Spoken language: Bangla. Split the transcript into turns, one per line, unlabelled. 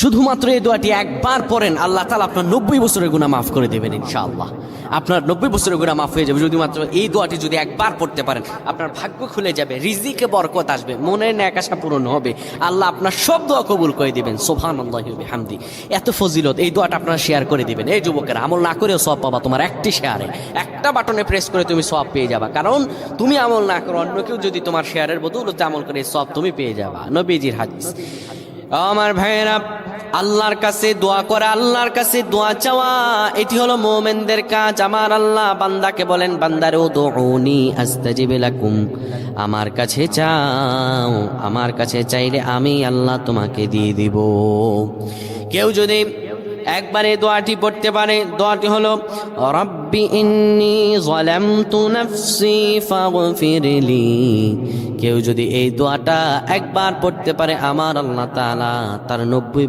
শুধুমাত্র এই দোয়াটি একবার পড়েন, আল্লাহ তাআলা আপনার 90 বছরের গুনাহ মাফ করে দেবেন ইনশাআল্লাহ। আপনার 90 বছরের গুনাহ মাফ হয়ে যাবে যদি মাত্র এই দোয়াটি যদি একবার পড়তে পারেন। আপনার ভাগ্য খুলে যাবে, রিজিকে বরকত আসবে, মনের ন্যাক আশা পূরণ হবে, আল্লাহ আপনার সব দোয়া কবুল করে দিবেন। সুবহানাল্লাহি ওয়া বিহামদি। এত ফজিলত, এই দোয়াটা আপনারা শেয়ার করে দিবেন। এই যুবকেরা, আমল না করেও সওয়াব পাবা। তোমার একটি শেয়ারে, একটা বাটনে প্রেস করে তুমি সওয়াব পেয়ে যাবা। কারণ তুমি আমল না করো, অন্য কেউ যদি তোমার শেয়ারের বদৌলতে আমল করে, সওয়াব তুমি পেয়ে যাবা। নবীজির হাদিস। আমার ভাইয়েরা, আল্লাহর কাছে দোয়া করা, আল্লাহর কাছে দোয়া চাওয়া, এটি হলো মুমিনদের কাজ। আমার আল্লাহ বান্দাকে বলেন, বান্দারে উদউনি আস্তাজিব লাকুম, আমার কাছে চাও, আমার কাছে চাইলে আমি আল্লাহ তোমাকে দিয়ে দিব। কেউ যদি একবারে দোয়াটি পড়তে পারে, দোয়াটি হলো রব্বি ইন্নী যালামতু নাফসি ফাগফিরলি। কেউ যদি এই দোয়াটা একবার পড়তে পারে, আমার আল্লাহ তাআলা তার 90